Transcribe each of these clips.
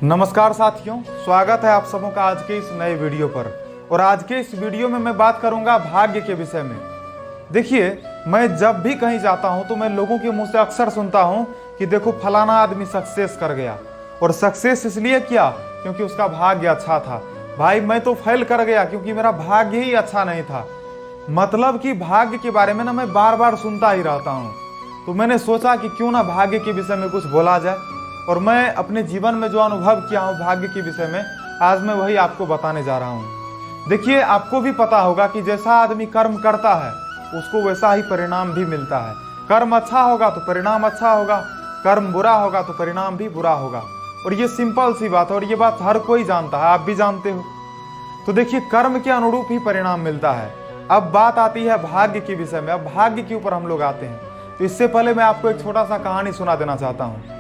नमस्कार साथियों, स्वागत है आप सबों का आज के इस नए वीडियो पर। और आज के इस वीडियो में मैं बात करूंगा भाग्य के विषय में। देखिए, मैं जब भी कहीं जाता हूं तो मैं लोगों के मुंह से अक्सर सुनता हूं कि देखो फलाना आदमी सक्सेस कर गया, और सक्सेस इसलिए किया क्योंकि उसका भाग्य अच्छा था। भाई मैं तो फेल कर गया क्योंकि मेरा भाग्य ही अच्छा नहीं था। मतलब कि भाग्य के बारे में ना मैं बार बार सुनता ही रहता हूँ। तो मैंने सोचा कि क्यों ना भाग्य के विषय में कुछ बोला जाए, और मैं अपने जीवन में जो अनुभव किया हूँ भाग्य के विषय में, आज मैं वही आपको बताने जा रहा हूँ। देखिए, आपको भी पता होगा कि जैसा आदमी कर्म करता है उसको वैसा ही परिणाम भी मिलता है। कर्म अच्छा होगा तो परिणाम अच्छा होगा, कर्म बुरा होगा तो परिणाम भी बुरा होगा। और ये सिंपल सी बात है, और ये बात हर कोई जानता है, आप भी जानते हो। तो देखिए, कर्म के अनुरूप ही परिणाम मिलता है। अब बात आती है भाग्य के विषय में। अब भाग्य के ऊपर हम लोग आते हैं। तो इससे पहले मैं आपको एक छोटा सा कहानी सुना देना चाहता हूँ।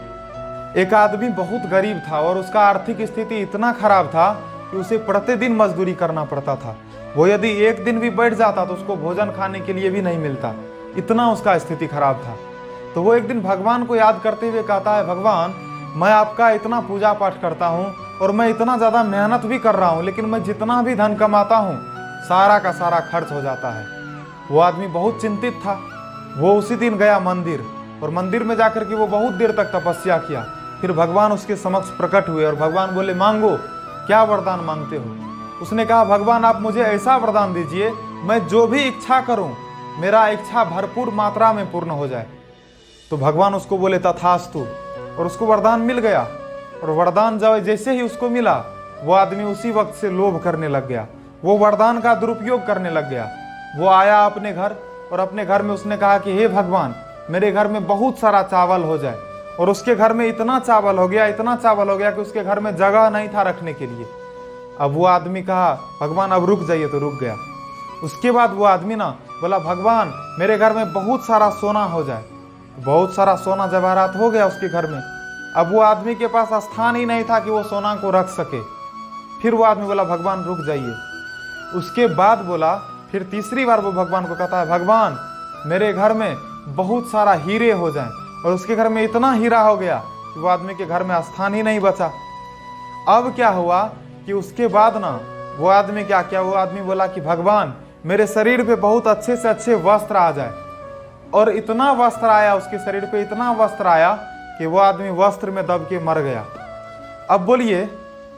एक आदमी बहुत गरीब था और उसका आर्थिक स्थिति इतना खराब था कि उसे प्रतिदिन मजदूरी करना पड़ता था। वो यदि एक दिन भी बैठ जाता तो उसको भोजन खाने के लिए भी नहीं मिलता, इतना उसका स्थिति खराब था। तो वो एक दिन भगवान को याद करते हुए कहता है, भगवान मैं आपका इतना पूजा पाठ करता हूँ और मैं इतना ज़्यादा मेहनत भी कर रहा हूँ, लेकिन मैं जितना भी धन कमाता हूँ सारा का सारा खर्च हो जाता है। वो आदमी बहुत चिंतित था। वो उसी दिन गया मंदिर, और मंदिर में जाकर के वो बहुत देर तक तपस्या किया। फिर भगवान उसके समक्ष प्रकट हुए और भगवान बोले, मांगो, क्या वरदान मांगते हो। उसने कहा, भगवान आप मुझे ऐसा वरदान दीजिए मैं जो भी इच्छा करूं मेरा इच्छा भरपूर मात्रा में पूर्ण हो जाए। तो भगवान उसको बोले, तथास्तु, और उसको वरदान मिल गया। और वरदान जब जैसे ही उसको मिला वो आदमी उसी वक्त से लोभ करने लग गया, वो वरदान का दुरुपयोग करने लग गया। वो आया अपने घर, और अपने घर में उसने कहा कि हे भगवान मेरे घर में बहुत सारा चावल हो जाए। और उसके घर में इतना चावल हो गया, इतना चावल हो गया कि उसके घर में जगह नहीं था रखने के लिए। अब वो आदमी कहा, भगवान अब रुक जाइए, तो रुक गया। उसके बाद वो आदमी ना बोला, भगवान मेरे घर में बहुत सारा सोना हो जाए। बहुत सारा सोना जवाहरात हो गया उसके घर में। अब वो आदमी के पास स्थान ही नहीं था कि वो सोना को रख सके। फिर वो आदमी बोला, भगवान रुक जाइए। उसके बाद बोला, फिर तीसरी बार वो भगवान को कहता है, भगवान मेरे घर में बहुत सारा हीरे हो जाए। और उसके घर में इतना हीरा हो गया कि वो आदमी के घर में स्थान ही नहीं बचा। अब क्या हुआ कि उसके बाद ना वो आदमी क्या किया, वो आदमी बोला कि भगवान मेरे शरीर पे बहुत अच्छे से अच्छे वस्त्र आ जाए। और इतना वस्त्र आया उसके शरीर पे, इतना वस्त्र आया कि वो आदमी वस्त्र में दब के मर गया। अब बोलिए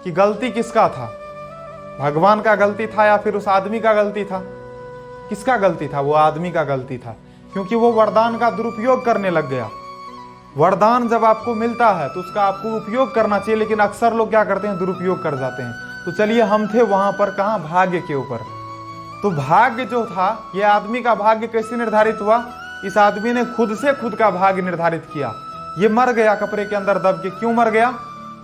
कि गलती किसका था, भगवान का गलती था या फिर उस आदमी का गलती था? किसका गलती था? वो आदमी का गलती था, क्योंकि वो वरदान का दुरुपयोग करने लग गया। वरदान जब आपको मिलता है तो उसका आपको उपयोग करना चाहिए, लेकिन अक्सर लोग क्या करते हैं, दुरुपयोग कर जाते हैं। तो चलिए, हम थे वहां पर, कहां, भाग्य के ऊपर। तो भाग्य जो था, ये आदमी का भाग्य कैसे निर्धारित हुआ? इस आदमी ने खुद से खुद का भाग्य निर्धारित किया। ये मर गया कपड़े के अंदर दब के। क्यों मर गया?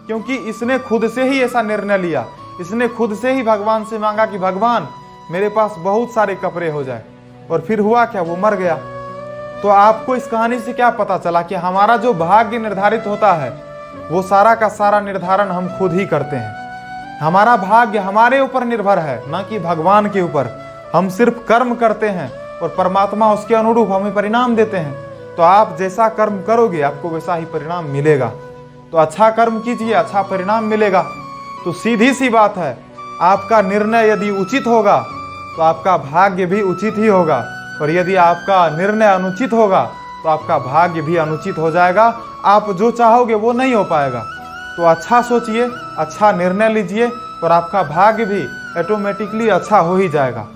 क्योंकि इसने खुद से ही ऐसा निर्णय लिया। इसने खुद से ही भगवान से मांगा कि भगवान मेरे पास बहुत सारे कपड़े हो जाए। और फिर हुआ क्या, वो मर गया। तो आपको इस कहानी से क्या पता चला कि हमारा जो भाग्य निर्धारित होता है वो सारा का सारा निर्धारण हम खुद ही करते हैं। हमारा भाग्य हमारे ऊपर निर्भर है, ना कि भगवान के ऊपर। हम सिर्फ कर्म करते हैं और परमात्मा उसके अनुरूप हमें परिणाम देते हैं। तो आप जैसा कर्म करोगे आपको वैसा ही परिणाम मिलेगा। तो अच्छा कर्म कीजिए, अच्छा परिणाम मिलेगा। तो सीधी सी बात है, आपका निर्णय यदि उचित होगा तो आपका भाग्य भी उचित ही होगा, और यदि आपका निर्णय अनुचित होगा तो आपका भाग्य भी अनुचित हो जाएगा। आप जो चाहोगे वो नहीं हो पाएगा। तो अच्छा सोचिए, अच्छा निर्णय लीजिए, और आपका भाग्य भी ऑटोमेटिकली अच्छा हो ही जाएगा।